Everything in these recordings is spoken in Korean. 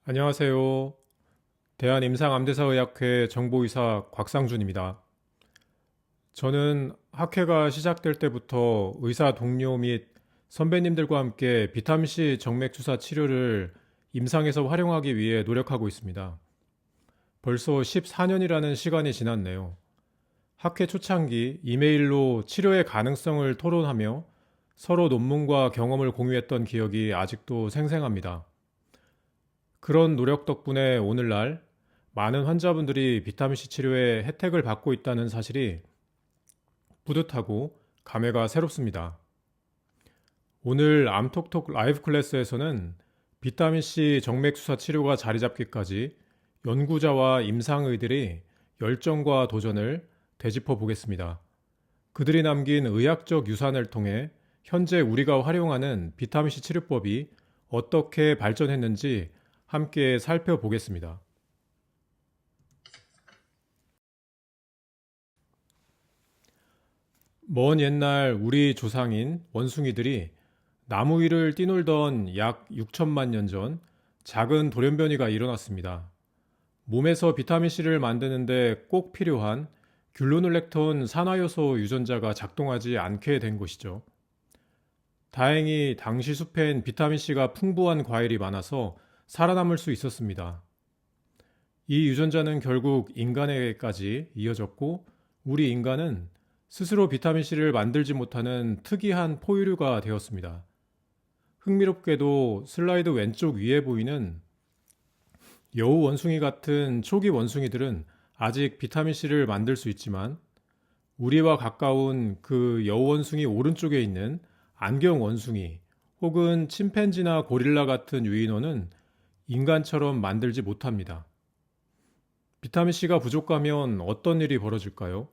안녕하세요. 대한임상암대사의학회 정보의사 곽상준입니다. 저는 학회가 시작될 때부터 의사 동료 및 선배님들과 함께 비타민C 정맥주사 치료를 임상에서 활용하기 위해 노력하고 있습니다. 벌써 14년이라는 시간이 지났네요. 학회 초창기 이메일로 치료의 가능성을 토론하며 서로 논문과 경험을 공유했던 기억이 아직도 생생합니다. 그런 노력 덕분에 오늘날 많은 환자분들이 비타민C 치료에 혜택을 받고 있다는 사실이 뿌듯하고 감회가 새롭습니다. 오늘 암톡톡 라이브 클래스에서는 비타민C 정맥주사 치료가 자리 잡기까지 연구자와 임상의들이 열정과 도전을 되짚어 보겠습니다. 그들이 남긴 의학적 유산을 통해 현재 우리가 활용하는 비타민C 치료법이 어떻게 발전했는지 함께 살펴보겠습니다. 먼 옛날 우리 조상인 원숭이들이 나무 위를 뛰놀던 약 6천만 년 전 작은 돌연변이가 일어났습니다. 몸에서 비타민C를 만드는데 꼭 필요한 귤루놀렉톤 산화효소 유전자가 작동하지 않게 된 것이죠. 다행히 당시 숲엔 비타민C가 풍부한 과일이 많아서 살아남을 수 있었습니다. 이 유전자는 결국 인간에게까지 이어졌고 우리 인간은 스스로 비타민C를 만들지 못하는 특이한 포유류가 되었습니다. 흥미롭게도 슬라이드 왼쪽 위에 보이는 여우 원숭이 같은 초기 원숭이들은 아직 비타민C를 만들 수 있지만 우리와 가까운 그 여우 원숭이 오른쪽에 있는 안경 원숭이 혹은 침팬지나 고릴라 같은 유인원은 인간처럼 만들지 못합니다. 비타민C가 부족하면 어떤 일이 벌어질까요?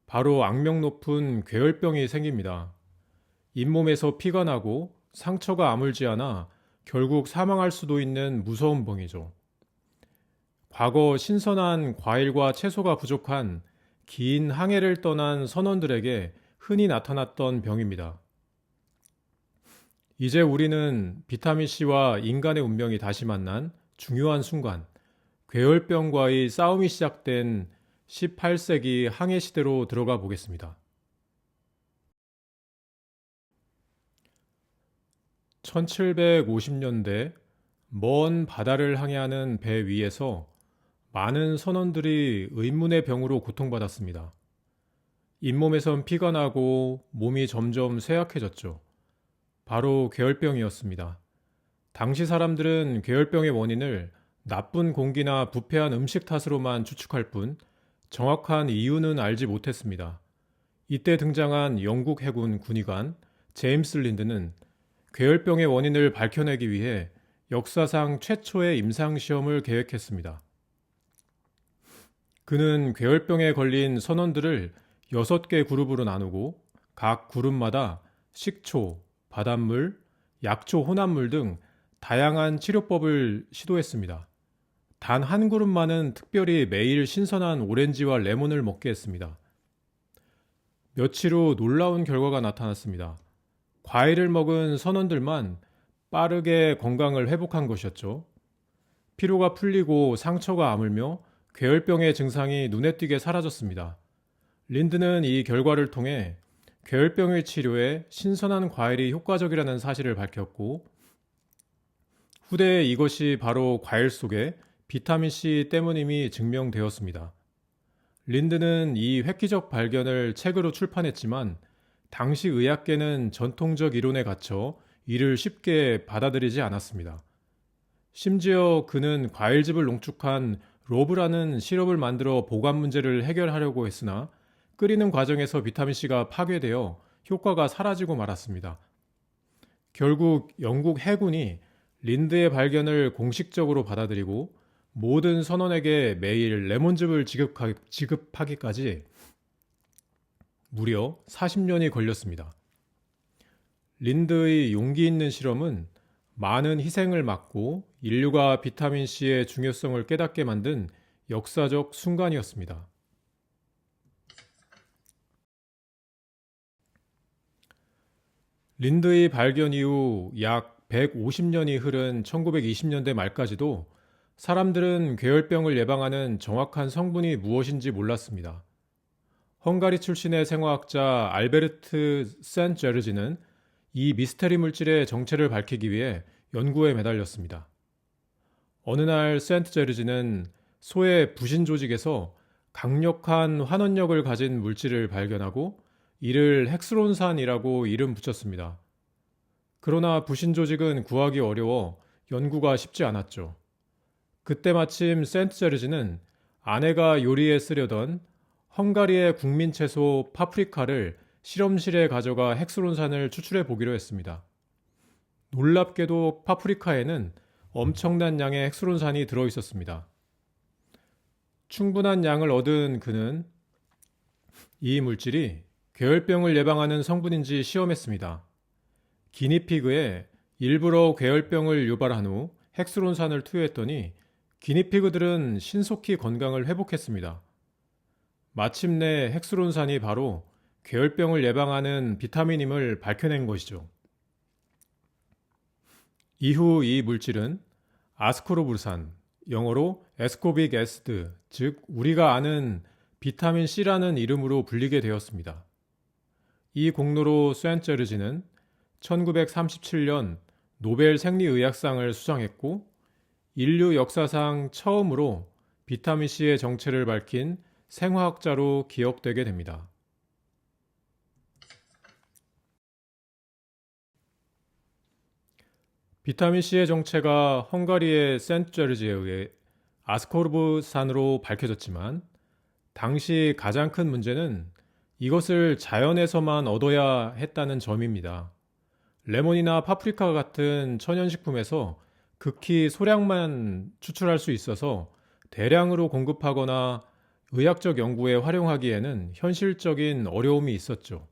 바로 악명 높은 괴혈병이 생깁니다. 잇몸에서 피가 나고 상처가 아물지 않아 결국 사망할 수도 있는 무서운 병이죠. 과거 신선한 과일과 채소가 부족한 긴 항해를 떠난 선원들에게 흔히 나타났던 병입니다. 이제 우리는 비타민C와 인간의 운명이 다시 만난 중요한 순간, 괴혈병과의 싸움이 시작된 18세기 항해 시대로 들어가 보겠습니다. 1750년대 먼 바다를 항해하는 배 위에서 많은 선원들이 의문의 병으로 고통받았습니다. 잇몸에선 피가 나고 몸이 점점 쇠약해졌죠. 바로 괴혈병이었습니다. 당시 사람들은 괴혈병의 원인을 나쁜 공기나 부패한 음식 탓으로만 추측할 뿐 정확한 이유는 알지 못했습니다. 이때 등장한 영국 해군 군의관 제임스 린드는 괴혈병의 원인을 밝혀내기 위해 역사상 최초의 임상시험을 계획했습니다. 그는 괴혈병에 걸린 선원들을 6개 그룹으로 나누고 각 그룹마다 식초, 바닷물, 약초 혼합물 등 다양한 치료법을 시도했습니다. 단 한 그룹만은 특별히 매일 신선한 오렌지와 레몬을 먹게 했습니다. 며칠 후 놀라운 결과가 나타났습니다. 과일을 먹은 선원들만 빠르게 건강을 회복한 것이었죠. 피로가 풀리고 상처가 아물며 괴혈병의 증상이 눈에 띄게 사라졌습니다. 린드는 이 결과를 통해 괴혈병의 치료에 신선한 과일이 효과적이라는 사실을 밝혔고 후대에 이것이 바로 과일 속에 비타민C 때문임이 증명되었습니다. 린드는 이 획기적 발견을 책으로 출판했지만 당시 의학계는 전통적 이론에 갇혀 이를 쉽게 받아들이지 않았습니다. 심지어 그는 과일즙을 농축한 로브라는 시럽을 만들어 보관 문제를 해결하려고 했으나 끓이는 과정에서 비타민C가 파괴되어 효과가 사라지고 말았습니다. 결국 영국 해군이 린드의 발견을 공식적으로 받아들이고 모든 선원에게 매일 레몬즙을 지급하기까지 무려 40년이 걸렸습니다. 린드의 용기 있는 실험은 많은 희생을 막고 인류가 비타민C의 중요성을 깨닫게 만든 역사적 순간이었습니다. 린드의 발견 이후 약 150년이 흐른 1920년대 말까지도 사람들은 괴열병을 예방하는 정확한 성분이 무엇인지 몰랐습니다. 헝가리 출신의 생화학자 알베르트 센제르지는 이 미스테리 물질의 정체를 밝히기 위해 연구에 매달렸습니다. 어느 날 센트제르지는 소의 부신 조직에서 강력한 환원력을 가진 물질을 발견하고 이를 헥스론산이라고 이름 붙였습니다. 그러나 부신 조직은 구하기 어려워 연구가 쉽지 않았죠. 그때 마침 센트제르지는 아내가 요리에 쓰려던 헝가리의 국민 채소 파프리카를 실험실에 가져가 헥스론산을 추출해 보기로 했습니다. 놀랍게도 파프리카에는 엄청난 양의 헥스론산이 들어 있었습니다. 충분한 양을 얻은 그는 이 물질이 괴열병을 예방하는 성분인지 시험했습니다. 기니피그에 일부러 괴열병을 유발한 후 헥스론산을 투여했더니 기니피그들은 신속히 건강을 회복했습니다. 마침내 헥스론산이 바로 괴열병을 예방하는 비타민임을 밝혀낸 것이죠. 이후 이 물질은 아스코르브산, 영어로 에스코빅 애시드, 즉 우리가 아는 비타민 C라는 이름으로 불리게 되었습니다. 이 공로로 센제르지는 1937년 노벨 생리의학상을 수상했고 인류 역사상 처음으로 비타민 C의 정체를 밝힌 생화학자로 기억되게 됩니다. 비타민 C의 정체가 헝가리의 센트제르지에 의해 아스코르브산으로 밝혀졌지만 당시 가장 큰 문제는 이것을 자연에서만 얻어야 했다는 점입니다. 레몬이나 파프리카 같은 천연식품에서 극히 소량만 추출할 수 있어서 대량으로 공급하거나 의학적 연구에 활용하기에는 현실적인 어려움이 있었죠.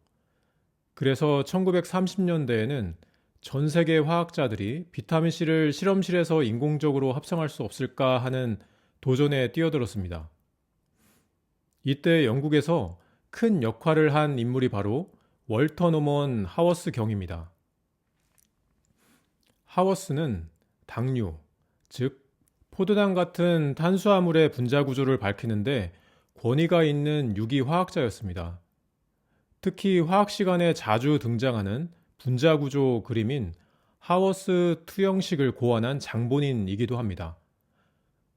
그래서 1930년대에는 전 세계 화학자들이 비타민C를 실험실에서 인공적으로 합성할 수 없을까 하는 도전에 뛰어들었습니다. 이때 영국에서 큰 역할을 한 인물이 바로 월터 노먼 하워스 경입니다. 하워스는 당류, 즉 포도당 같은 탄수화물의 분자 구조를 밝히는데 권위가 있는 유기화학자였습니다. 특히 화학 시간에 자주 등장하는 분자 구조 그림인 하워스 투영식을 고안한 장본인이기도 합니다.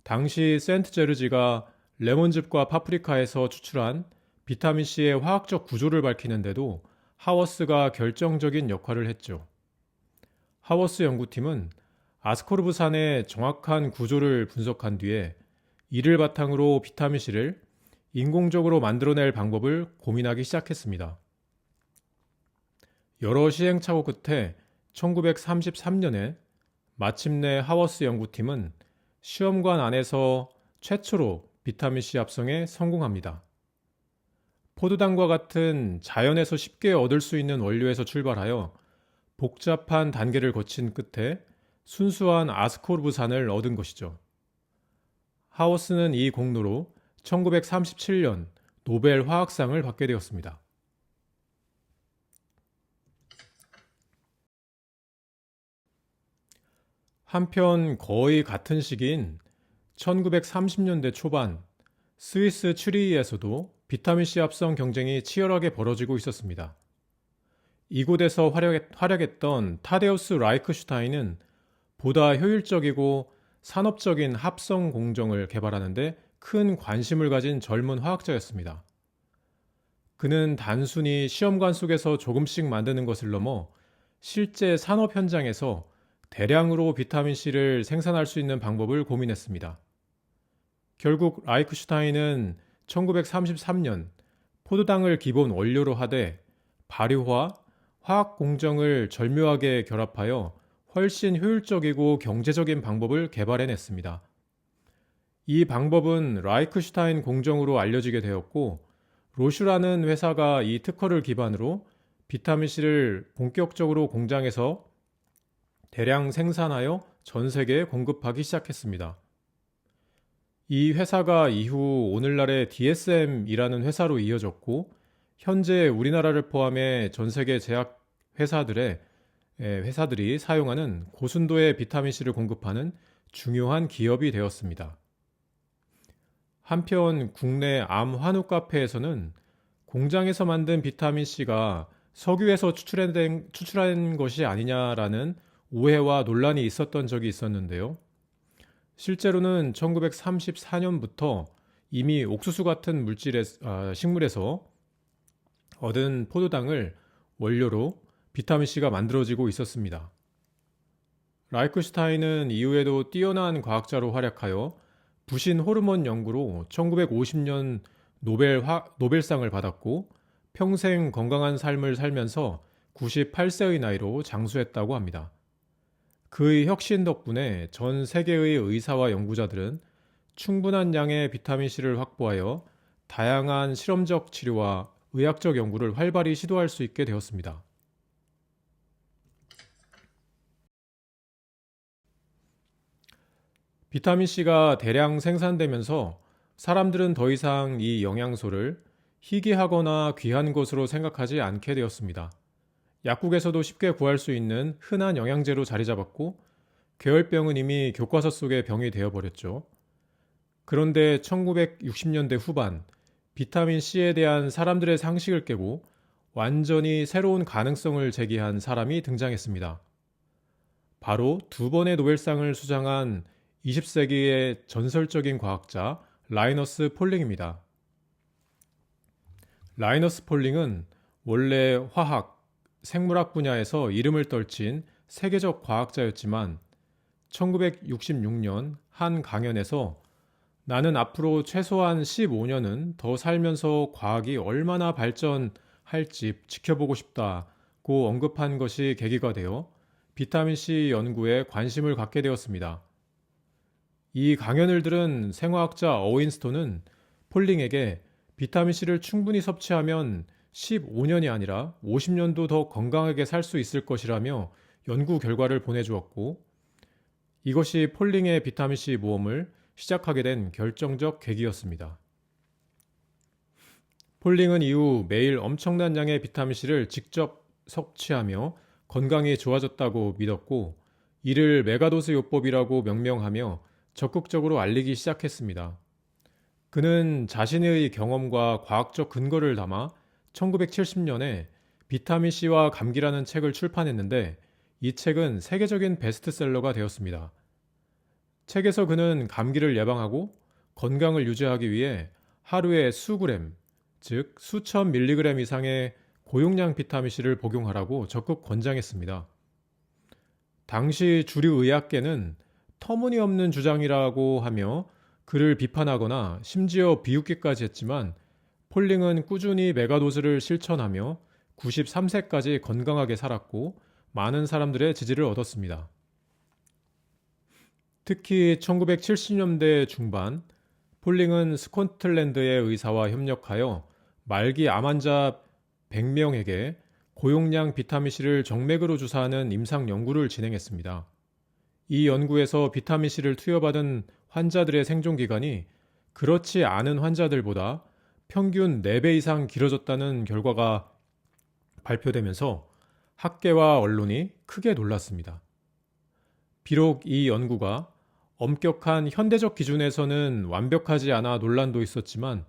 당시 센트제르지가 레몬즙과 파프리카에서 추출한 비타민C의 화학적 구조를 밝히는데도 하워스가 결정적인 역할을 했죠. 하워스 연구팀은 아스코르브산의 정확한 구조를 분석한 뒤에 이를 바탕으로 비타민C를 인공적으로 만들어낼 방법을 고민하기 시작했습니다. 여러 시행착오 끝에 1933년에 마침내 하워스 연구팀은 시험관 안에서 최초로 비타민C 합성에 성공합니다. 포도당과 같은 자연에서 쉽게 얻을 수 있는 원료에서 출발하여 복잡한 단계를 거친 끝에 순수한 아스코르브산을 얻은 것이죠. 하워스는 이 공로로 1937년 노벨 화학상을 받게 되었습니다. 한편 거의 같은 시기인 1930년대 초반 스위스 추리히에서도 비타민C 합성 경쟁이 치열하게 벌어지고 있었습니다. 이곳에서 활약했던 타데우스 라이크슈타인은 보다 효율적이고 산업적인 합성 공정을 개발하는데 큰 관심을 가진 젊은 화학자였습니다. 그는 단순히 시험관 속에서 조금씩 만드는 것을 넘어 실제 산업 현장에서 대량으로 비타민C를 생산할 수 있는 방법을 고민했습니다. 결국 라이크슈타인은 1933년 포도당을 기본 원료로 하되 발효와 화학 공정을 절묘하게 결합하여 훨씬 효율적이고 경제적인 방법을 개발해냈습니다. 이 방법은 라이크슈타인 공정으로 알려지게 되었고 로슈라는 회사가 이 특허를 기반으로 비타민C를 본격적으로 공장에서 대량 생산하여 전 세계에 공급하기 시작했습니다. 이 회사가 이후 오늘날의 DSM이라는 회사로 이어졌고 현재 우리나라를 포함해 전 세계 제약 회사들의 회사들이 사용하는 고순도의 비타민C를 공급하는 중요한 기업이 되었습니다. 한편 국내 암 환우 카페에서는 공장에서 만든 비타민C가 석유에서 추출한 것이 아니냐라는 오해와 논란이 있었던 적이 있었는데요. 실제로는 1934년부터 이미 옥수수 같은 식물에서 얻은 포도당을 원료로 비타민C가 만들어지고 있었습니다. 라이크슈타인은 이후에도 뛰어난 과학자로 활약하여 부신 호르몬 연구로 1950년 노벨상을 받았고 평생 건강한 삶을 살면서 98세의 나이로 장수했다고 합니다. 그의 혁신 덕분에 전 세계의 의사와 연구자들은 충분한 양의 비타민C를 확보하여 다양한 실험적 치료와 의학적 연구를 활발히 시도할 수 있게 되었습니다. 비타민C가 대량 생산되면서 사람들은 더 이상 이 영양소를 희귀하거나 귀한 것으로 생각하지 않게 되었습니다. 약국에서도 쉽게 구할 수 있는 흔한 영양제로 자리 잡았고, 괴혈병은 이미 교과서 속의 병이 되어버렸죠. 그런데 1960년대 후반, 비타민C에 대한 사람들의 상식을 깨고 완전히 새로운 가능성을 제기한 사람이 등장했습니다. 바로 두 번의 노벨상을 수상한 20세기의 전설적인 과학자 라이너스 폴링입니다. 라이너스 폴링은 원래 화학, 생물학 분야에서 이름을 떨친 세계적 과학자였지만 1966년 한 강연에서 나는 앞으로 최소한 15년은 더 살면서 과학이 얼마나 발전할지 지켜보고 싶다고 언급한 것이 계기가 되어 비타민C 연구에 관심을 갖게 되었습니다. 이 강연을 들은 생화학자 어윈스톤은 폴링에게 비타민C를 충분히 섭취하면 15년이 아니라 50년도 더 건강하게 살 수 있을 것이라며 연구 결과를 보내주었고, 이것이 폴링의 비타민C 모험을 시작하게 된 결정적 계기였습니다. 폴링은 이후 매일 엄청난 양의 비타민C를 직접 섭취하며 건강이 좋아졌다고 믿었고, 이를 메가도스 요법이라고 명명하며 적극적으로 알리기 시작했습니다. 그는 자신의 경험과 과학적 근거를 담아 1970년에 비타민C와 감기라는 책을 출판했는데, 이 책은 세계적인 베스트셀러가 되었습니다. 책에서 그는 감기를 예방하고 건강을 유지하기 위해 하루에 수그램, 즉 수천 밀리그램 이상의 고용량 비타민C를 복용하라고 적극 권장했습니다. 당시 주류 의학계는 터무니없는 주장이라고 하며 그를 비판하거나 심지어 비웃기까지 했지만, 폴링은 꾸준히 메가도즈를 실천하며 93세까지 건강하게 살았고 많은 사람들의 지지를 얻었습니다. 특히 1970년대 중반, 폴링은 스코틀랜드의 의사와 협력하여 말기 암 환자 100명에게 고용량 비타민C를 정맥으로 주사하는 임상 연구를 진행했습니다. 이 연구에서 비타민C를 투여받은 환자들의 생존 기간이 그렇지 않은 환자들보다 평균 4배 이상 길어졌다는 결과가 발표되면서 학계와 언론이 크게 놀랐습니다. 비록 이 연구가 엄격한 현대적 기준에서는 완벽하지 않아 논란도 있었지만,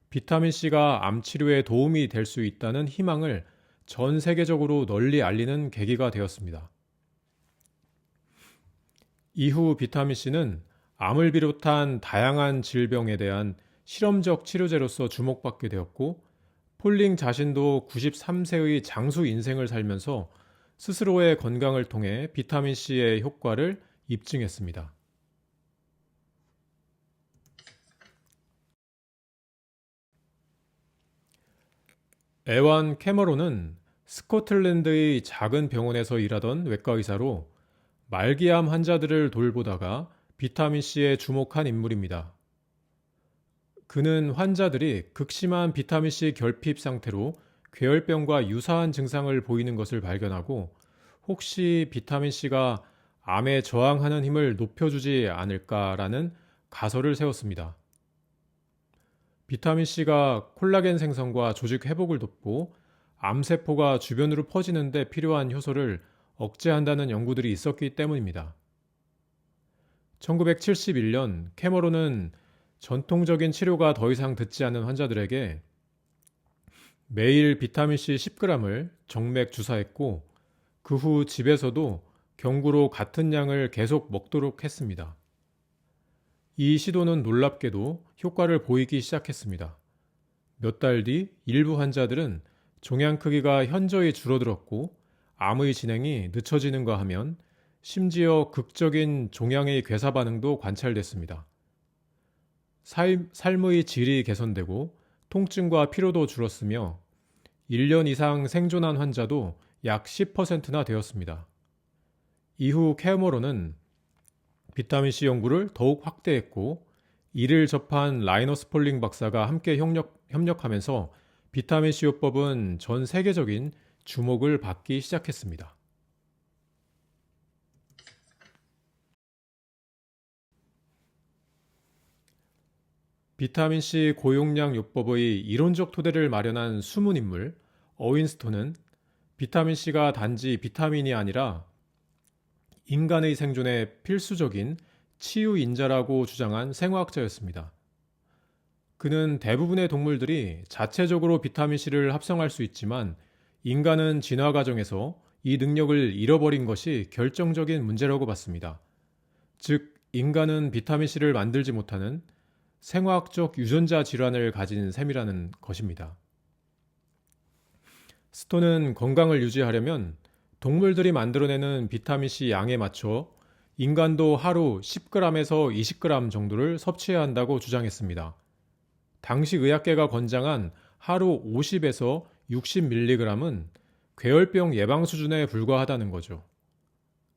비타민C가 암 치료에 도움이 될 수 있다는 희망을 전 세계적으로 널리 알리는 계기가 되었습니다. 이후 비타민C는 암을 비롯한 다양한 질병에 대한 실험적 치료제로서 주목받게 되었고, 폴링 자신도 93세의 장수 인생을 살면서 스스로의 건강을 통해 비타민C의 효과를 입증했습니다. 에완 캐머론은 스코틀랜드의 작은 병원에서 일하던 외과의사로 말기암 환자들을 돌보다가 비타민C에 주목한 인물입니다. 그는 환자들이 극심한 비타민C 결핍 상태로 괴혈병과 유사한 증상을 보이는 것을 발견하고, 혹시 비타민C가 암에 저항하는 힘을 높여주지 않을까라는 가설을 세웠습니다. 비타민C가 콜라겐 생성과 조직 회복을 돕고 암세포가 주변으로 퍼지는 데 필요한 효소를 억제한다는 연구들이 있었기 때문입니다. 1971년 캐머론은 전통적인 치료가 더 이상 듣지 않는 환자들에게 매일 비타민C 10g을 정맥 주사했고 그 후 집에서도 경구로 같은 양을 계속 먹도록 했습니다. 이 시도는 놀랍게도 효과를 보이기 시작했습니다. 몇 달 뒤 일부 환자들은 종양 크기가 현저히 줄어들었고 암의 진행이 늦춰지는가 하면 심지어 극적인 종양의 괴사 반응도 관찰됐습니다. 삶의 질이 개선되고 통증과 피로도 줄었으며 1년 이상 생존한 환자도 약 10%나 되었습니다. 이후 캐머론은 비타민C 연구를 더욱 확대했고 이를 접한 라이너스 폴링 박사가 함께 협력하면서 비타민C 요법은 전 세계적인 주목을 받기 시작했습니다. 비타민C 고용량 요법의 이론적 토대를 마련한 숨은 인물 어윈스톤은 비타민C가 단지 비타민이 아니라 인간의 생존에 필수적인 치유인자라고 주장한 생화학자였습니다. 그는 대부분의 동물들이 자체적으로 비타민C를 합성할 수 있지만 인간은 진화 과정에서 이 능력을 잃어버린 것이 결정적인 문제라고 봤습니다. 즉, 인간은 비타민C를 만들지 못하는 생화학적 유전자 질환을 가진 셈이라는 것입니다. 스톤은 건강을 유지하려면 동물들이 만들어내는 비타민C 양에 맞춰 인간도 하루 10g에서 20g 정도를 섭취해야 한다고 주장했습니다. 당시 의학계가 권장한 하루 50에서 60mg은 괴혈병 예방 수준에 불과하다는 거죠.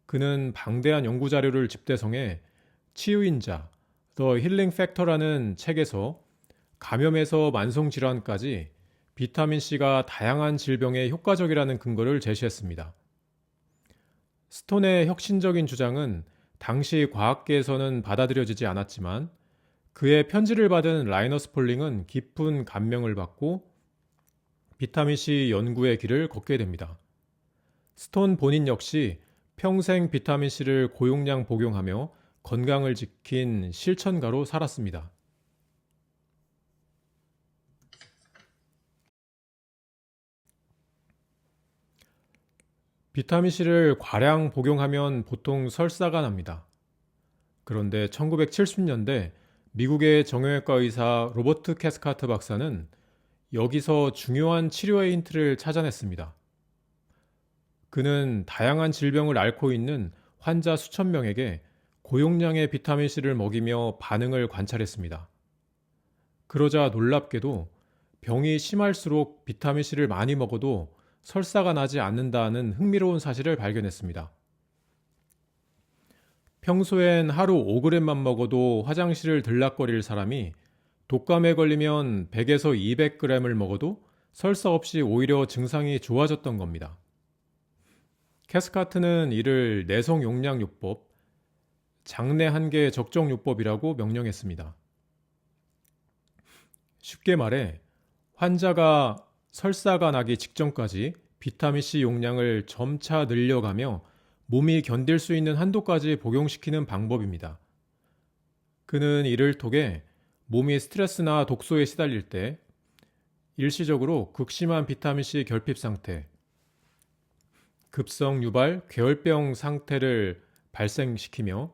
그는 방대한 연구 자료를 집대성해 치유인자, The Healing Factor라는 책에서 감염에서 만성질환까지 비타민C가 다양한 질병에 효과적이라는 근거를 제시했습니다. 스톤의 혁신적인 주장은 당시 과학계에서는 받아들여지지 않았지만 그의 편지를 받은 라이너스 폴링은 깊은 감명을 받고 비타민C 연구의 길을 걷게 됩니다. 스톤 본인 역시 평생 비타민C를 고용량 복용하며 건강을 지킨 실천가로 살았습니다. 비타민C를 과량 복용하면 보통 설사가 납니다. 그런데 1970년대 미국의 정형외과 의사 로버트 캐스카트 박사는 여기서 중요한 치료의 힌트를 찾아냈습니다. 그는 다양한 질병을 앓고 있는 환자 수천 명에게 고용량의 비타민C를 먹이며 반응을 관찰했습니다. 그러자 놀랍게도 병이 심할수록 비타민C를 많이 먹어도 설사가 나지 않는다는 흥미로운 사실을 발견했습니다. 평소엔 하루 5g만 먹어도 화장실을 들락거릴 사람이 독감에 걸리면 100에서 200g을 먹어도 설사 없이 오히려 증상이 좋아졌던 겁니다. 캐스카트는 이를 내성 용량 요법, 장내 한계 적정 요법이라고 명명했습니다. 쉽게 말해 환자가 설사가 나기 직전까지 비타민C 용량을 점차 늘려가며 몸이 견딜 수 있는 한도까지 복용시키는 방법입니다. 그는 이를 통해 몸이 스트레스나 독소에 시달릴 때 일시적으로 극심한 비타민C 결핍 상태, 급성 유발 괴혈병 상태를 발생시키며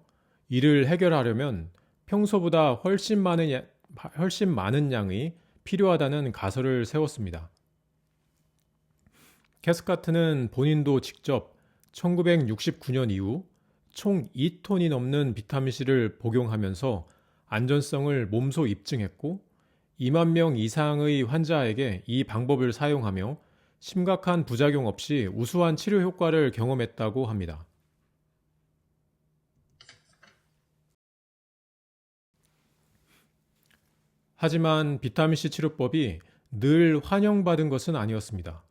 이를 해결하려면 평소보다 훨씬 많은 양이 필요하다는 가설을 세웠습니다. 캐스카트는 본인도 직접 1969년 이후 총 2톤이 넘는 비타민C를 복용하면서 안전성을 몸소 입증했고 2만 명 이상의 환자에게 이 방법을 사용하며 심각한 부작용 없이 우수한 치료 효과를 경험했다고 합니다. 하지만 비타민C 치료법이 늘 환영받은 것은 아니었습니다.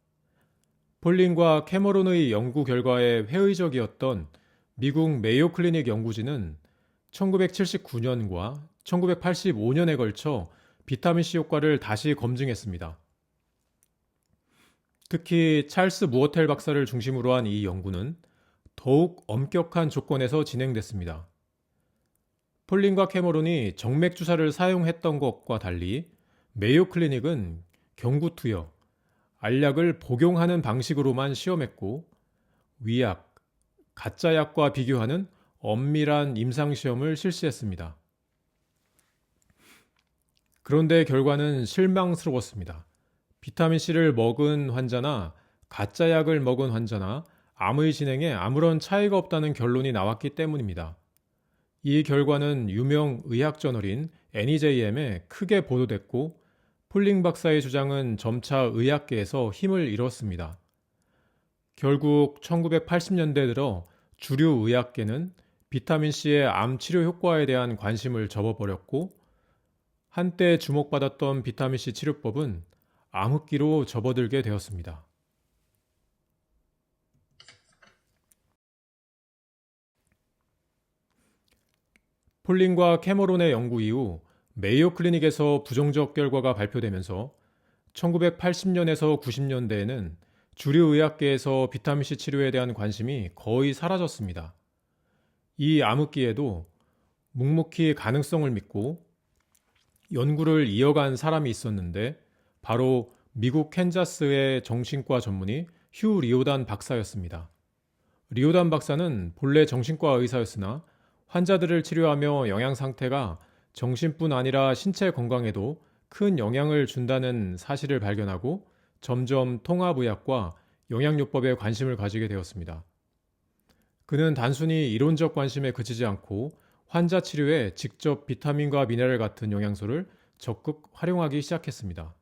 폴린과 캐머론의 연구 결과에 회의적이었던 미국 메이오 클리닉 연구진은 1979년과 1985년에 걸쳐 비타민C 효과를 다시 검증했습니다. 특히 찰스 무어텔 박사를 중심으로 한 이 연구는 더욱 엄격한 조건에서 진행됐습니다. 폴린과 캐머론이 정맥 주사를 사용했던 것과 달리 메이오 클리닉은 경구투여, 알약을 복용하는 방식으로만 시험했고 위약, 가짜약과 비교하는 엄밀한 임상시험을 실시했습니다. 그런데 결과는 실망스러웠습니다. 비타민C를 먹은 환자나 가짜약을 먹은 환자나 암의 진행에 아무런 차이가 없다는 결론이 나왔기 때문입니다. 이 결과는 유명 의학 저널인 NEJM에 크게 보도됐고 폴링 박사의 주장은 점차 의학계에서 힘을 잃었습니다. 결국 1980년대 들어 주류 의학계는 비타민C의 암 치료 효과에 대한 관심을 접어버렸고 한때 주목받았던 비타민C 치료법은 암흑기로 접어들게 되었습니다. 폴린과 캐머론의 연구 이후 메이오 클리닉에서 부정적 결과가 발표되면서 1980년에서 90년대에는 주류 의학계에서 비타민C 치료에 대한 관심이 거의 사라졌습니다. 이 암흑기에도 묵묵히 가능성을 믿고 연구를 이어간 사람이 있었는데 바로 미국 캔자스의 정신과 전문의 휴 리오단 박사였습니다. 리오단 박사는 본래 정신과 의사였으나 환자들을 치료하며 영양 상태가 정신뿐 아니라 신체 건강에도 큰 영향을 준다는 사실을 발견하고 점점 통합의학과 영양요법에 관심을 가지게 되었습니다. 그는 단순히 이론적 관심에 그치지 않고 환자 치료에 직접 비타민과 미네랄 같은 영양소를 적극 활용하기 시작했습니다.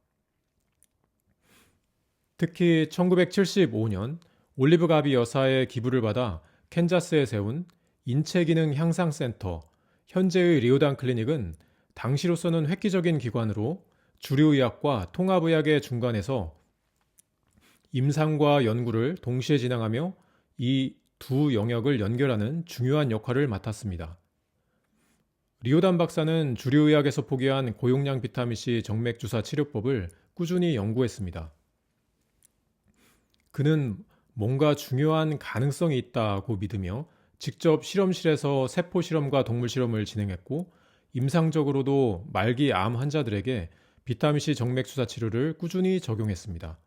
특히 1975년 올리브 가비 여사의 기부를 받아 캔자스에 세운 인체기능 향상센터, 현재의 리오단 클리닉은 당시로서는 획기적인 기관으로 주류의학과 통합의학의 중간에서 임상과 연구를 동시에 진행하며 이 두 영역을 연결하는 중요한 역할을 맡았습니다. 리오단 박사는 주류의학에서 포기한 고용량 비타민C 정맥주사 치료법을 꾸준히 연구했습니다. 그는 뭔가 중요한 가능성이 있다고 믿으며 직접 실험실에서 세포 실험과 동물 실험을 진행했고 임상적으로도 말기 암 환자들에게 비타민C 정맥주사 치료를 꾸준히 적용했습니다.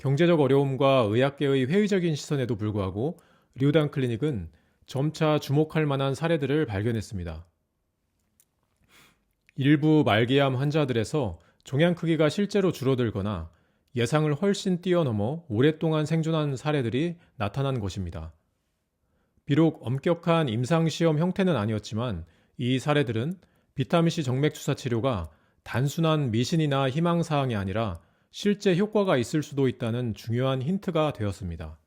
경제적 어려움과 의학계의 회의적인 시선에도 불구하고 리오단 클리닉은 점차 주목할 만한 사례들을 발견했습니다. 일부 말기암 환자들에서 종양 크기가 실제로 줄어들거나 예상을 훨씬 뛰어넘어 오랫동안 생존한 사례들이 나타난 것입니다. 비록 엄격한 임상시험 형태는 아니었지만 이 사례들은 비타민C 정맥주사 치료가 단순한 미신이나 희망사항이 아니라 실제 효과가 있을 수도 있다는 중요한 힌트가 되었습니다.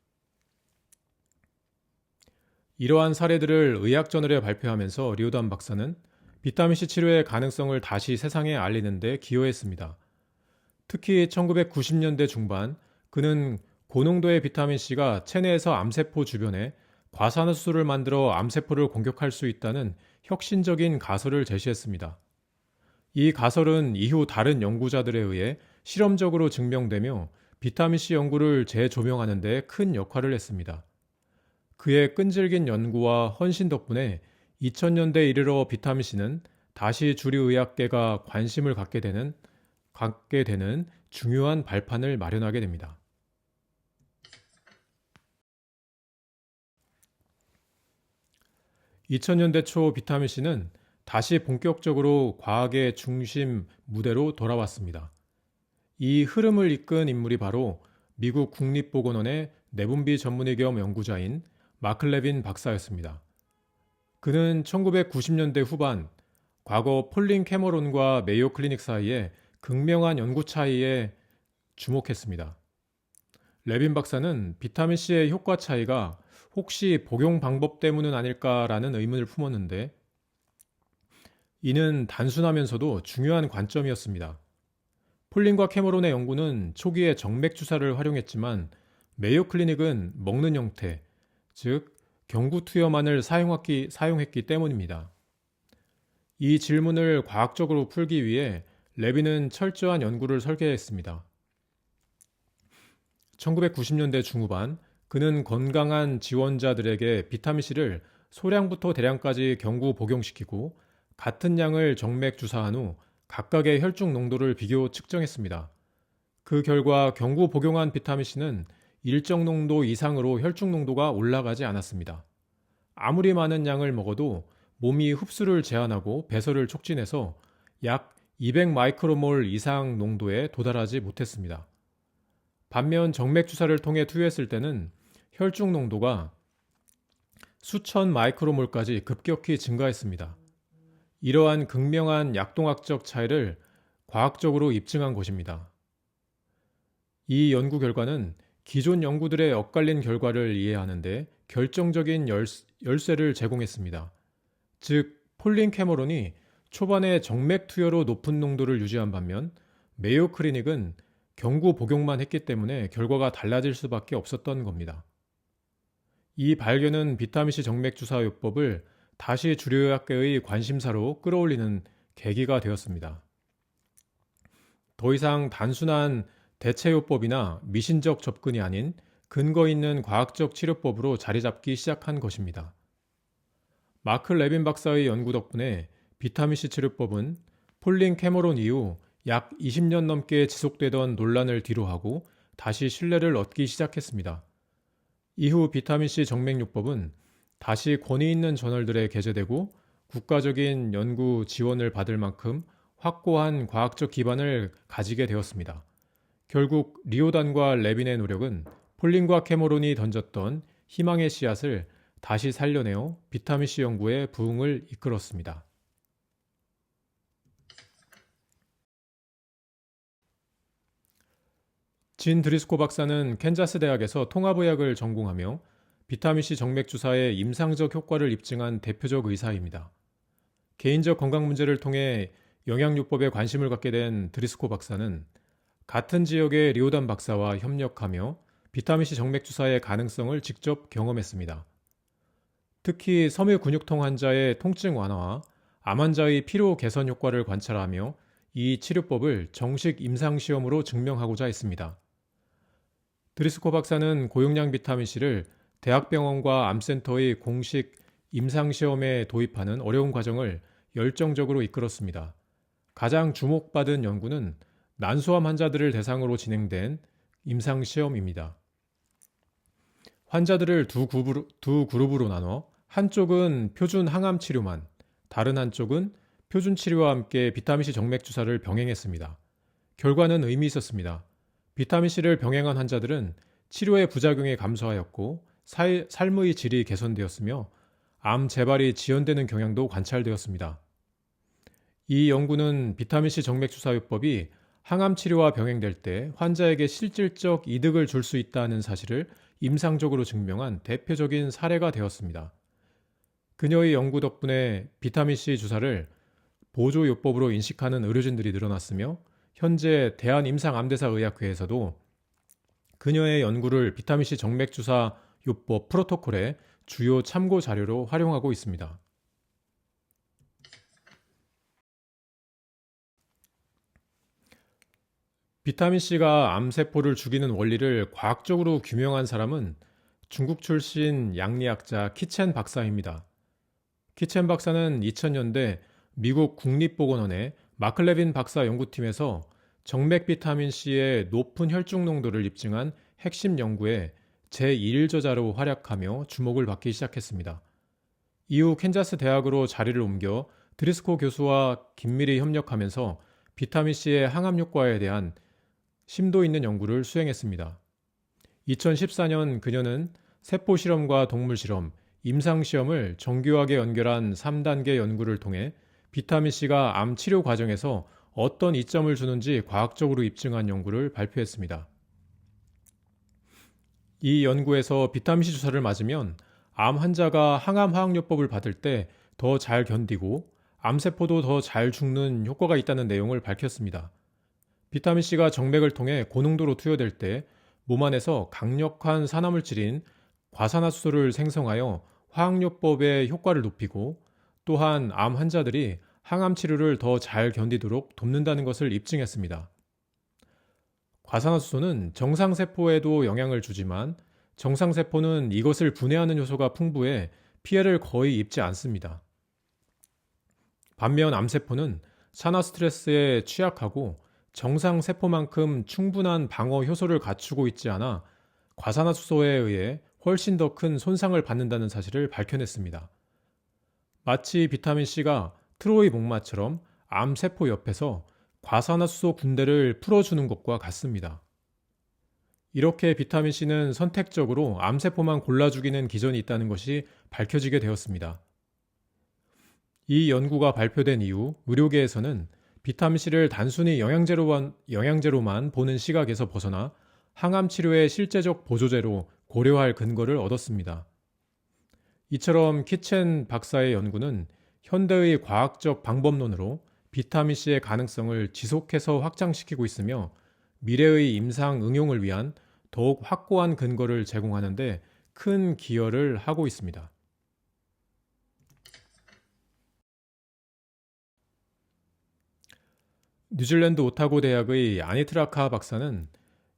이러한 사례들을 의학저널에 발표하면서 리오단 박사는 비타민C 치료의 가능성을 다시 세상에 알리는 데 기여했습니다. 특히 1990년대 중반 그는 고농도의 비타민C가 체내에서 암세포 주변에 과산화수소를 만들어 암세포를 공격할 수 있다는 혁신적인 가설을 제시했습니다. 이 가설은 이후 다른 연구자들에 의해 실험적으로 증명되며 비타민C 연구를 재조명하는 데 큰 역할을 했습니다. 그의 끈질긴 연구와 헌신 덕분에 2000년대에 이르러 비타민C는 다시 주류의학계가 관심을 갖게 되는 중요한 발판을 마련하게 됩니다. 2000년대 초 비타민C는 다시 본격적으로 과학의 중심 무대로 돌아왔습니다. 이 흐름을 이끈 인물이 바로 미국 국립보건원의 내분비 전문의 겸 연구자인 마크 레빈 박사였습니다. 그는 1990년대 후반 과거 폴린 캐머론과 메이오 클리닉 사이에 극명한 연구 차이에 주목했습니다. 레빈 박사는 비타민C의 효과 차이가 혹시 복용 방법 때문은 아닐까라는 의문을 품었는데 이는 단순하면서도 중요한 관점이었습니다. 폴린과 캐머론의 연구는 초기에 정맥 주사를 활용했지만 메이오 클리닉은 먹는 형태, 즉 경구투여만을 사용했기 때문입니다. 이 질문을 과학적으로 풀기 위해 레빈은 철저한 연구를 설계했습니다. 1990년대 중후반 그는 건강한 지원자들에게 비타민C를 소량부터 대량까지 경구 복용시키고 같은 양을 정맥 주사한 후 각각의 혈중 농도를 비교 측정했습니다. 그 결과 경구 복용한 비타민C는 일정 농도 이상으로 혈중 농도가 올라가지 않았습니다. 아무리 많은 양을 먹어도 몸이 흡수를 제한하고 배설을 촉진해서 약 200 마이크로몰 이상 농도에 도달하지 못했습니다. 반면 정맥 주사를 통해 투여했을 때는 혈중 농도가 수천 마이크로몰까지 급격히 증가했습니다. 이러한 극명한 약동학적 차이를 과학적으로 입증한 것입니다. 이 연구 결과는 기존 연구들의 엇갈린 결과를 이해하는데 결정적인 열쇠를 제공했습니다. 즉, 폴린 캐머론이 초반에 정맥 투여로 높은 농도를 유지한 반면 메이오 클리닉은 경구 복용만 했기 때문에 결과가 달라질 수밖에 없었던 겁니다. 이 발견은 비타민C 정맥 주사요법을 다시 주류의학계의 관심사로 끌어올리는 계기가 되었습니다. 더 이상 단순한 대체요법이나 미신적 접근이 아닌 근거 있는 과학적 치료법으로 자리 잡기 시작한 것입니다. 마크 레빈 박사의 연구 덕분에 비타민C 치료법은 폴린 캐머론 이후 약 20년 넘게 지속되던 논란을 뒤로하고 다시 신뢰를 얻기 시작했습니다. 이후 비타민C 정맥요법은 다시 권위 있는 저널들에 게재되고 국가적인 연구 지원을 받을 만큼 확고한 과학적 기반을 가지게 되었습니다. 결국 리오단과 레빈의 노력은 폴린과 캐머론이 던졌던 희망의 씨앗을 다시 살려내어 비타민C 연구의 부흥을 이끌었습니다. 진 드리스코 박사는 캔자스 대학에서 통합의학을 전공하며 비타민C 정맥 주사의 임상적 효과를 입증한 대표적 의사입니다. 개인적 건강 문제를 통해 영양요법에 관심을 갖게 된 드리스코 박사는 같은 지역의 리오단 박사와 협력하며 비타민C 정맥 주사의 가능성을 직접 경험했습니다. 특히 섬유 근육통 환자의 통증 완화와 암 환자의 피로 개선 효과를 관찰하며 이 치료법을 정식 임상시험으로 증명하고자 했습니다. 드리스코 박사는 고용량 비타민C를 대학병원과 암센터의 공식 임상시험에 도입하는 어려운 과정을 열정적으로 이끌었습니다. 가장 주목받은 연구는 난소암 환자들을 대상으로 진행된 임상시험입니다. 환자들을 두 그룹으로 나눠 한쪽은 표준 항암 치료만, 다른 한쪽은 표준 치료와 함께 비타민C 정맥 주사를 병행했습니다. 결과는 의미 있었습니다. 비타민C를 병행한 환자들은 치료의 부작용이 감소하였고 삶의 질이 개선되었으며 암 재발이 지연되는 경향도 관찰되었습니다. 이 연구는 비타민C 정맥 주사요법이 항암 치료와 병행될 때 환자에게 실질적 이득을 줄 수 있다는 사실을 임상적으로 증명한 대표적인 사례가 되었습니다. 그녀의 연구 덕분에 비타민C 주사를 보조요법으로 인식하는 의료진들이 늘어났으며 현재 대한임상암대사의학회에서도 그녀의 연구를 비타민C 정맥 주사 요법 프로토콜의 주요 참고 자료로 활용하고 있습니다. 비타민C가 암세포를 죽이는 원리를 과학적으로 규명한 사람은 중국 출신 양리학자 키첸 박사입니다. 키첸 박사는 2000년대 미국 국립보건원의 마크 레빈 박사 연구팀에서 정맥 비타민C의 높은 혈중 농도를 입증한 핵심 연구에 제1저자로 활약하며 주목을 받기 시작했습니다. 이후 캔자스 대학으로 자리를 옮겨 드리스코 교수와 긴밀히 협력하면서 비타민C의 항암 효과에 대한 심도 있는 연구를 수행했습니다. 2014년 그녀는 세포 실험과 동물 실험, 임상 시험을 정교하게 연결한 3단계 연구를 통해 비타민C가 암 치료 과정에서 어떤 이점을 주는지 과학적으로 입증한 연구를 발표했습니다. 이 연구에서 비타민C 주사를 맞으면 암 환자가 항암 화학요법을 받을 때 더 잘 견디고 암세포도 더 잘 죽는 효과가 있다는 내용을 밝혔습니다. 비타민C가 정맥을 통해 고농도로 투여될 때 몸 안에서 강력한 산화물질인 과산화수소를 생성하여 화학요법의 효과를 높이고 또한 암 환자들이 항암 치료를 더 잘 견디도록 돕는다는 것을 입증했습니다. 과산화수소는 정상세포에도 영향을 주지만 정상세포는 이것을 분해하는 요소가 풍부해 피해를 거의 입지 않습니다. 반면 암세포는 산화 스트레스에 취약하고 정상세포만큼 충분한 방어 효소를 갖추고 있지 않아 과산화수소에 의해 훨씬 더 큰 손상을 받는다는 사실을 밝혀냈습니다. 마치 비타민C가 트로이 목마처럼 암세포 옆에서 과산화수소 군대를 풀어주는 것과 같습니다. 이렇게 비타민C는 선택적으로 암세포만 골라 죽이는 기전이 있다는 것이 밝혀지게 되었습니다. 이 연구가 발표된 이후 의료계에서는 비타민C를 단순히 영양제로만 보는 시각에서 벗어나 항암 치료의 실제적 보조제로 고려할 근거를 얻었습니다. 이처럼 키첸 박사의 연구는 현대의 과학적 방법론으로 비타민C의 가능성을 지속해서 확장시키고 있으며 미래의 임상 응용을 위한 더욱 확고한 근거를 제공하는 데 큰 기여를 하고 있습니다. 뉴질랜드 오타고 대학의 아니트라카 박사는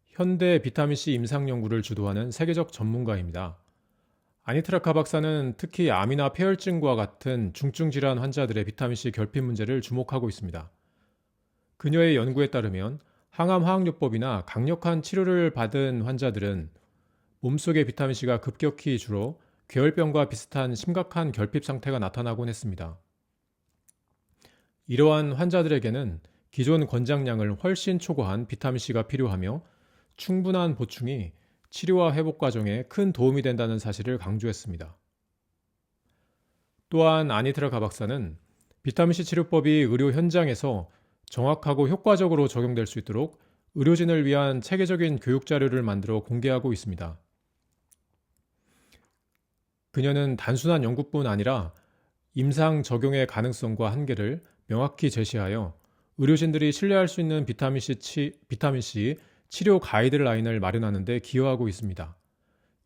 현대 비타민C 임상 연구를 주도하는 세계적 전문가입니다. 아니트라카 박사는 특히 암이나 폐혈증과 같은 중증 질환 환자들의 비타민C 결핍 문제를 주목하고 있습니다. 그녀의 연구에 따르면 항암 화학요법이나 강력한 치료를 받은 환자들은 몸속의 비타민C가 급격히 줄어 괴혈병과 비슷한 심각한 결핍 상태가 나타나곤 했습니다. 이러한 환자들에게는 기존 권장량을 훨씬 초과한 비타민C가 필요하며 충분한 보충이 치료와 회복 과정에 큰 도움이 된다는 사실을 강조했습니다. 또한 아니트라카 박사는 비타민C 치료법이 의료 현장에서 정확하고 효과적으로 적용될 수 있도록 의료진을 위한 체계적인 교육 자료를 만들어 공개하고 있습니다. 그녀는 단순한 연구뿐 아니라 임상 적용의 가능성과 한계를 명확히 제시하여 의료진들이 신뢰할 수 있는 비타민C 치료 가이드라인을 마련하는 데 기여하고 있습니다.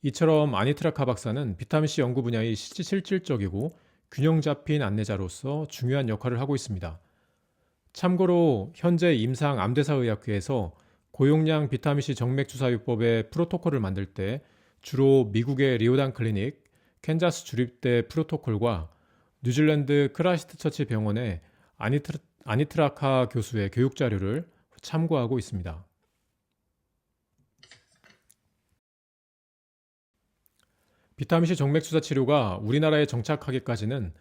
이처럼 아니트라카 박사는 비타민C 연구 분야의 실질적이고 균형 잡힌 안내자로서 중요한 역할을 하고 있습니다. 참고로 현재 임상 암대사의학회에서 고용량 비타민C 정맥주사요법의 프로토콜을 만들 때 주로 미국의 리오단 클리닉, 캔자스 주립대 프로토콜과 뉴질랜드 크라이스트처치 병원의 아니트라카 교수의 교육 자료를 참고하고 있습니다. 비타민C 정맥주사 치료가 우리나라에 정착하기까지는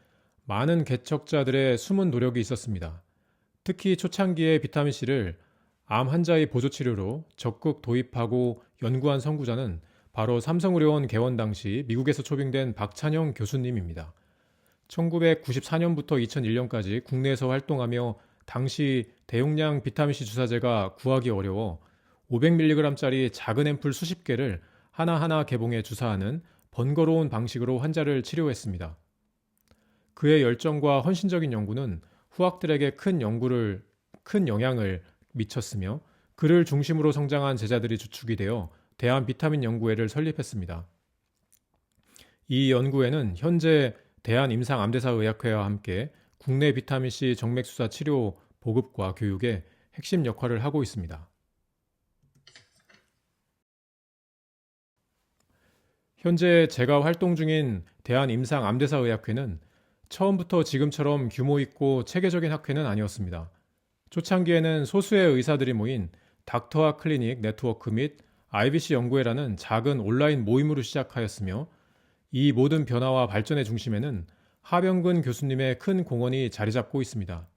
많은 개척자들의 숨은 노력이 있었습니다. 특히 초창기에 비타민C를 암 환자의 보조치료로 적극 도입하고 연구한 선구자는 바로 삼성의료원 개원 당시 미국에서 초빙된 박찬영 교수님입니다. 1994년부터 2001년까지 국내에서 활동하며 당시 대용량 비타민C 주사제가 구하기 어려워 500mg짜리 작은 앰플 수십 개를 하나하나 개봉해 주사하는 번거로운 방식으로 환자를 치료했습니다. 그의 열정과 헌신적인 연구는 후학들에게 큰 영향을 미쳤으며 그를 중심으로 성장한 제자들이 주축이 되어 대한비타민연구회를 설립했습니다. 이 연구회는 현재 대한임상암대사의학회와 함께 국내 비타민C 정맥주사 치료 보급과 교육에 핵심 역할을 하고 있습니다. 현재 제가 활동 중인 대한임상암대사의학회는 처음부터 지금처럼 규모 있고 체계적인 학회는 아니었습니다. 초창기에는 소수의 의사들이 모인 닥터아 클리닉 네트워크 및 IBC 연구회라는 작은 온라인 모임으로 시작하였으며 이 모든 변화와 발전의 중심에는 하병근 교수님의 큰 공헌이 자리 잡고 있습니다.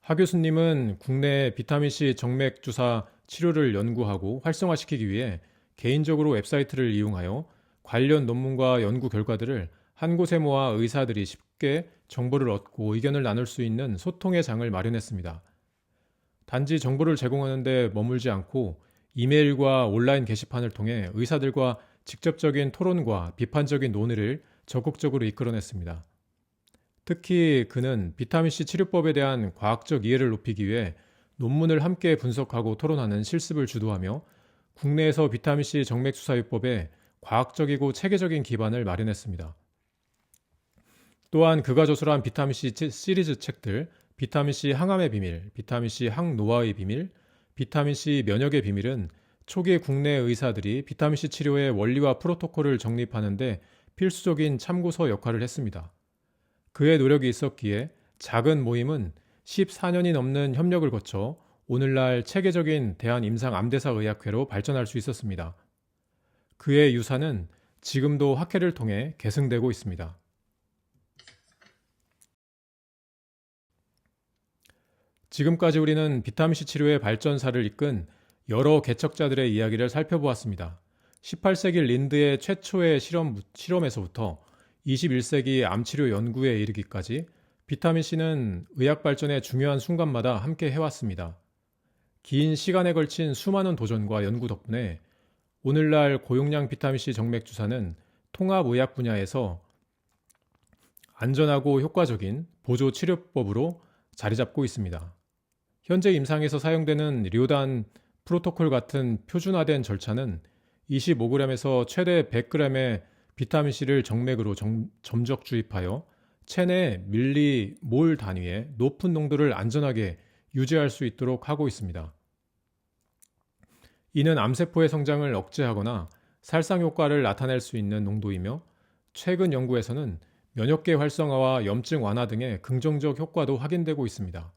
하 교수님은 국내 비타민C 정맥주사 치료를 연구하고 활성화시키기 위해 개인적으로 웹사이트를 이용하여 관련 논문과 연구 결과들을 한 곳에 모아 의사들이 쉽게 정보를 얻고 의견을 나눌 수 있는 소통의 장을 마련했습니다. 단지 정보를 제공하는 데 머물지 않고 이메일과 온라인 게시판을 통해 의사들과 직접적인 토론과 비판적인 논의를 적극적으로 이끌어냈습니다. 특히 그는 비타민C 치료법에 대한 과학적 이해를 높이기 위해 논문을 함께 분석하고 토론하는 실습을 주도하며 국내에서 비타민C 정맥주사요법에 과학적이고 체계적인 기반을 마련했습니다. 또한 그가 저술한 비타민C 시리즈 책들 비타민C 항암의 비밀, 비타민C 항노화의 비밀, 비타민C 면역의 비밀은 초기 국내 의사들이 비타민C 치료의 원리와 프로토콜을 정립하는데 필수적인 참고서 역할을 했습니다. 그의 노력이 있었기에 작은 모임은 14년이 넘는 협력을 거쳐 오늘날 체계적인 대한임상암대사의학회로 발전할 수 있었습니다. 그의 유산은 지금도 학회를 통해 계승되고 있습니다. 지금까지 우리는 비타민C 치료의 발전사를 이끈 여러 개척자들의 이야기를 살펴보았습니다. 18세기 린드의 최초의 실험에서부터 21세기 암치료 연구에 이르기까지 비타민C는 의학 발전의 중요한 순간마다 함께 해왔습니다. 긴 시간에 걸친 수많은 도전과 연구 덕분에 오늘날 고용량 비타민C 정맥 주사는 통합의학 분야에서 안전하고 효과적인 보조 치료법으로 자리 잡고 있습니다. 현재 임상에서 사용되는 료단 프로토콜 같은 표준화된 절차는 25g에서 최대 100g의 비타민C를 정맥으로 점적 주입하여 체내 밀리몰 단위의 높은 농도를 안전하게 유지할 수 있도록 하고 있습니다. 이는 암세포의 성장을 억제하거나 살상 효과를 나타낼 수 있는 농도이며 최근 연구에서는 면역계 활성화와 염증 완화 등의 긍정적 효과도 확인되고 있습니다.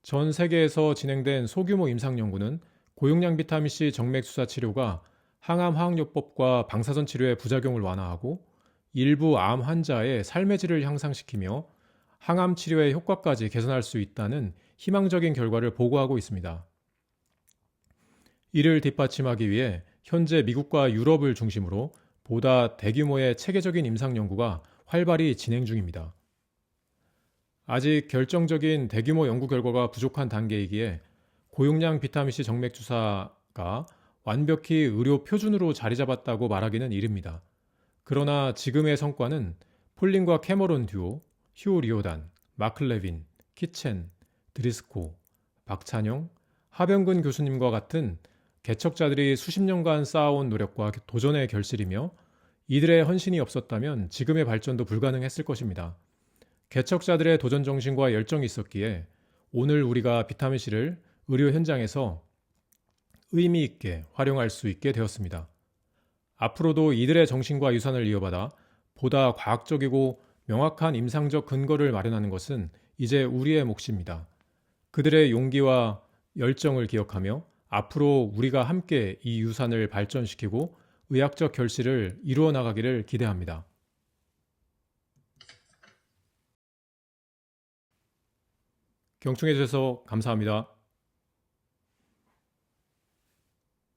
전 세계에서 진행된 소규모 임상 연구는 고용량 비타민C 정맥 주사 치료가 항암 화학요법과 방사선 치료의 부작용을 완화하고 일부 암 환자의 삶의 질을 향상시키며 항암 치료의 효과까지 개선할 수 있다는 희망적인 결과를 보고하고 있습니다. 이를 뒷받침하기 위해 현재 미국과 유럽을 중심으로 보다 대규모의 체계적인 임상 연구가 활발히 진행 중입니다. 아직 결정적인 대규모 연구 결과가 부족한 단계이기에 고용량 비타민C 정맥 주사가 완벽히 의료 표준으로 자리 잡았다고 말하기는 이릅니다. 그러나 지금의 성과는 폴린과 캐머론 듀오, 휴 리오단, 마크 레빈, 키첸, 드리스코, 박찬영, 하병근 교수님과 같은 개척자들이 수십 년간 쌓아온 노력과 도전의 결실이며 이들의 헌신이 없었다면 지금의 발전도 불가능했을 것입니다. 개척자들의 도전 정신과 열정이 있었기에 오늘 우리가 비타민C를 의료 현장에서 의미 있게 활용할 수 있게 되었습니다. 앞으로도 이들의 정신과 유산을 이어받아 보다 과학적이고 명확한 임상적 근거를 마련하는 것은 이제 우리의 몫입니다. 그들의 용기와 열정을 기억하며 앞으로 우리가 함께 이 유산을 발전시키고 의학적 결실을 이루어 나가기를 기대합니다. 경청해 주셔서 감사합니다.